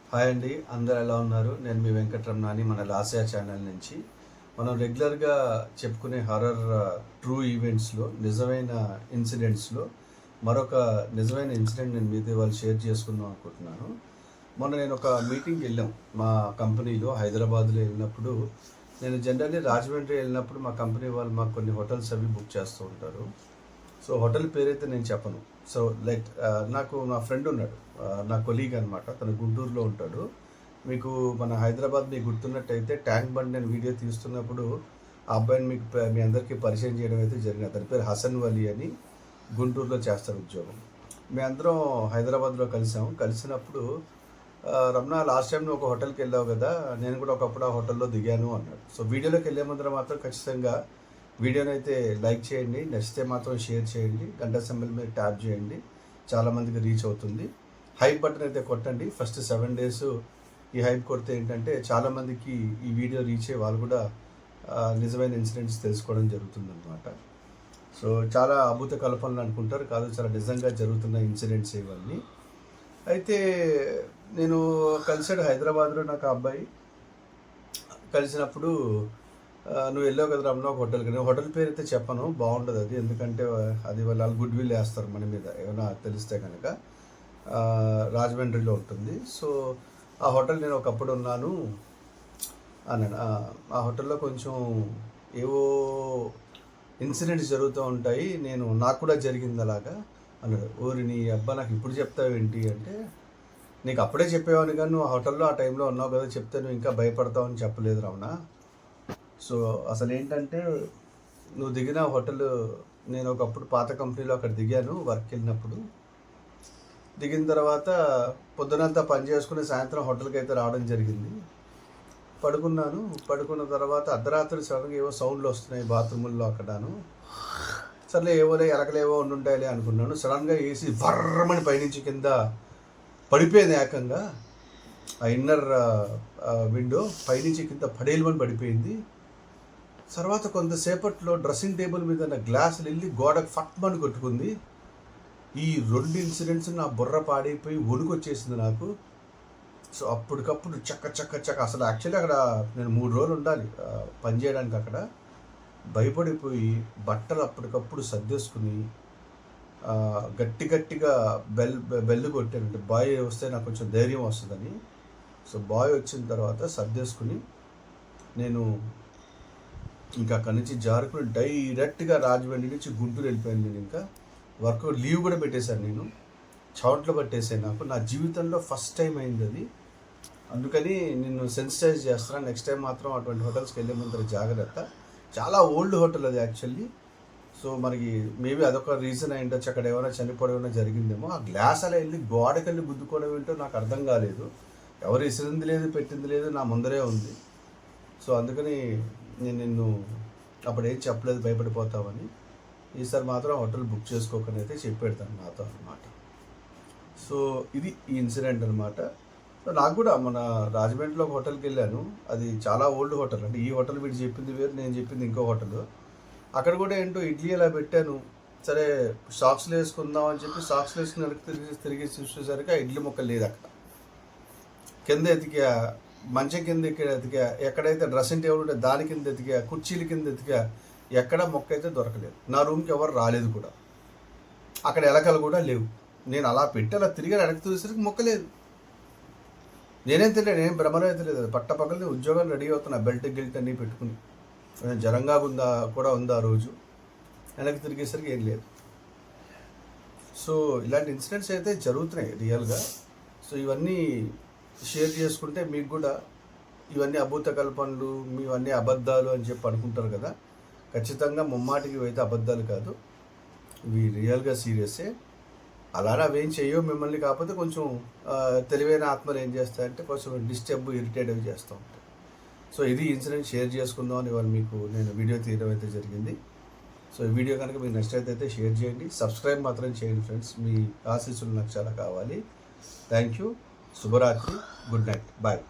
Hi అండి, అందరు ఎలా ఉన్నారు? నేను మీ వెంకటరమణాని, మన లాస్యా ఛానల్ నుంచి. మనం రెగ్యులర్గా చెప్పుకునే హారర్ ట్రూ ఈవెంట్స్లో, నిజమైన ఇన్సిడెంట్స్లో మరొక నిజమైన ఇన్సిడెంట్ నేను మీతో వాళ్ళు షేర్ చేసుకుందాం అనుకుంటున్నాను. మొన్న నేను ఒక మీటింగ్కి వెళ్ళాం మా కంపెనీలో, హైదరాబాద్లో వెళ్ళినప్పుడు. నేను జనరల్లీ రాజమండ్రి వెళ్ళినప్పుడు మా కంపెనీ వాళ్ళు మాకు కొన్ని హోటల్స్ అవి బుక్ చేస్తూ ఉంటారు. సో హోటల్ పేరైతే నేను చెప్పను. సో లైక్ నాకు నా ఫ్రెండ్ ఉన్నాడు, నా కొలీగ్ అనమాట. తను గుంటూరులో ఉంటాడు. మీకు మన హైదరాబాద్ మీకు గుర్తున్నట్టయితే ట్యాంక్ బండ్ నేను వీడియో తీస్తున్నప్పుడు ఆ అబ్బాయిని మీకు మీ అందరికీ పరిచయం చేయడం అయితే జరిగింది. అతని పేరు హసన్ వలీ అని, గుంటూరులో చేస్తాడు ఉద్యోగం. మేమందరం హైదరాబాద్లో కలిసినప్పుడు రమణ, లాస్ట్ టైం నువ్వు ఒక హోటల్కి వెళ్ళావు కదా, నేను కూడా ఒకప్పుడు ఆ హోటల్లో దిగాను అన్నాడు. సో వీడియోలోకి వెళ్ళే ముందర మాత్రం ఖచ్చితంగా వీడియోని అయితే లైక్ చేయండి, నచ్చితే మాత్రం షేర్ చేయండి, గంట సింబల్ మీద ట్యాప్ చేయండి, చాలామందికి రీచ్ అవుతుంది. హైప్ బటన్ అయితే కొట్టండి. ఫస్ట్ 7 days ఈ హైప్ కొడితే ఏంటంటే చాలామందికి ఈ వీడియో రీచ్ అయ్యి వాళ్ళు కూడా నిజమైన ఇన్సిడెంట్స్ తెలుసుకోవడం జరుగుతుందన్నమాట. సో చాలా అద్భుత కల్పనలు అనుకుంటారు, కాదు చాలా నిజంగా జరుగుతున్న ఇన్సిడెంట్స్ ఇవన్నీ. అయితే నేను కలిసాడు హైదరాబాద్లో నాకు ఆ అబ్బాయి. కలిసినప్పుడు నువ్వు వెళ్ళావు కదా రమణ ఒక హోటల్కి. నేను హోటల్ పేరు అయితే చెప్పను, బాగుండదు అది, ఎందుకంటే అది వాళ్ళు గుడ్ విల్ వేస్తారు మన మీద ఏమైనా తెలిస్తే కనుక. రాజమండ్రిలో ఉంటుంది. సో ఆ హోటల్ నేను ఒకప్పుడు ఉన్నాను అన్నాడు. ఆ హోటల్లో కొంచెం ఏవో ఇన్సిడెంట్స్ జరుగుతూ ఉంటాయి, నాకు కూడా జరిగింది అలాగా అన్నాడు. ఓరి నీ అబ్బా, నాకు ఇప్పుడు చెప్తావేంటి అంటే, నీకు అప్పుడే చెప్పేవాడిని కానీ నువ్వు ఆ హోటల్లో ఆ టైంలో ఉన్నావు కదా, చెప్తే నువ్వు ఇంకా భయపడతావు అని చెప్పలేదు రమణ. సో అసలు ఏంటంటే, నువ్వు దిగిన హోటల్, నేను ఒకప్పుడు పాత కంపెనీలో అక్కడ దిగాను వర్క్ వెళ్ళినప్పుడు. దిగిన తర్వాత పొద్దునంతా పని చేసుకుని సాయంత్రం హోటల్కి అయితే రావడం జరిగింది. పడుకున్న తర్వాత అర్ధరాత్రి సడన్గా ఏవో సౌండ్లు వస్తున్నాయి బాత్రూముల్లో అక్కడాను. సర్లే ఏవోలే ఎలకలేవో ఉండుంటాయిలే అనుకున్నాను. సడన్గా ఏసీ వర్రమని పైనుంచి కింద పడిపోయింది. ఏకంగా ఆ ఇన్నర్ విండో పైనుంచి కింద పడేలుమని పడిపోయింది. తర్వాత కొంతసేపట్లో డ్రెస్సింగ్ టేబుల్ మీద ఉన్న గ్లాసులు వెళ్ళి గోడకు ఫట్మని కొట్టుకుంది. ఈ 2 ఇన్సిడెంట్స్ నా బుర్ర పాడైపోయి వణుకు వచ్చేసింది నాకు. సో అప్పటికప్పుడు చక్క అసలు యాక్చువల్లీ అక్కడ నేను 3 రోజులు ఉండాలి పని చేయడానికి. అక్కడ భయపడిపోయి బట్టలు అప్పటికప్పుడు సర్దేసుకుని గట్టిగా బెల్ కొట్టానంటే బాయ్ వస్తే నాకు కొంచెం ధైర్యం వస్తుందని. సో బాయ్ వచ్చిన తర్వాత సర్దేసుకుని నేను ఇంకా అక్కడి నుంచి జారుకుని డైరెక్ట్గా రాజమండ్రి నుంచి గుంటూరు వెళ్ళిపోయాను. నేను ఇంకా వర్క్ లీవ్ కూడా పెట్టేశాను. నేను చోట్ల పట్టేసాను. నాకు నా జీవితంలో ఫస్ట్ టైం అయింది అది. అందుకని నిన్ను సెన్సిటైజ్ చేస్తున్నాను. నెక్స్ట్ టైం మాత్రం అటువంటి హోటల్స్కి వెళ్ళే ముందర జాగ్రత్త. చాలా ఓల్డ్ హోటల్ అది యాక్చువల్లీ. సో మనకి మేబీ అదొక రీజన్ అయి ఉండొచ్చు, అక్కడ ఏమైనా చనిపోవడం ఏమైనా జరిగిందేమో. ఆ గ్లాస్ అలా వెళ్ళి గోడకెళ్ళి గుద్దుకోవడం ఏంటో నాకు అర్థం కాలేదు. ఎవరు ఇసిరింది లేదు, పెట్టింది లేదు, నా ముందరే ఉంది. సో అందుకని నేను నిన్ను అప్పుడు ఏం చెప్పలేదు, భయపడిపోతావని. ఈసారి మాత్రం హోటల్ బుక్ చేసుకోకని అయితే చెప్పేడతాను నాతో అనమాట. సో ఇది ఈ ఇన్సిడెంట్ అనమాట. సో నాకు కూడా మన రాజమండ్రిలో ఒక హోటల్కి వెళ్ళాను. అది చాలా ఓల్డ్ హోటల్. అంటే ఈ హోటల్ వీడు చెప్పింది వేరు, నేను చెప్పింది ఇంకో హోటల్. అక్కడ కూడా ఏంటో ఇడ్లీ అలా పెట్టాను. సరే సాక్స్లు వేసుకుందాం అని చెప్పి సాక్స్లు వేసుకుని తిరిగి చూసేసరికి ఆ ఇడ్లీ మొక్క లేదు అక్కడ. కింద ఎతికా, మంచం కింద ఎతికా, ఎక్కడైతే డ్రెస్సింగ్ టేబుల్ ఉంటే దాని కింద ఎతికా, కుర్చీల కింద ఎతికా, ఎక్కడ మొక్క అయితే దొరకలేదు. నా రూమ్కి ఎవరు రాలేదు కూడా. అక్కడ ఎలకలు కూడా లేవు. నేను అలా పెట్టి అలా తిరిగి వెనక్కి చూసేసరికి మొక్క లేదు. నేనేం తెలియదు, నేను భ్రమలో అయితే లేదు. పట్టపక్కల ఉద్యోగాలు రెడీ అవుతున్నా, బెల్ట్ గిల్ట్ అన్నీ పెట్టుకుని. జ్వరంగా కూడా ఉందా రోజు. వెనక్కి తిరిగేసరికి ఏం లేదు. సో ఇలాంటి ఇన్సిడెంట్స్ అయితే జరుగుతున్నాయి రియల్గా. సో ఇవన్నీ షేర్ చేసుకుంటే మీకు కూడా ఇవన్నీ అభూత కల్పనలు, ఇవన్నీ అబద్ధాలు అని చెప్పి అనుకుంటారు కదా. ఖచ్చితంగా ముమ్మాటికి అయితే అబద్ధాలు కాదు, ఇవి రియల్గా సీరియస్సే. అలానే అవేం చేయవు మిమ్మల్ని. కాకపోతే కొంచెం తెలివైన ఆత్మలు ఏం చేస్తాయంటే కొంచెం డిస్టర్బ్, ఇరిటేట్ అవి చేస్తూ ఉంటాయి. సో ఇది ఇన్సిడెంట్ షేర్ చేసుకుందాం అని ఇవాళ మీకు నేను వీడియో తీయడం అయితే జరిగింది. సో ఈ వీడియో కనుక మీకు నచ్చినట్లయితే షేర్ చేయండి, సబ్స్క్రైబ్ మాత్రం చేయండి ఫ్రెండ్స్. మీ ఆశీస్సులు నాకు చాలా కావాలి. Thank you. శుభరాత్రి, గుడ్ నైట్, బాయ్.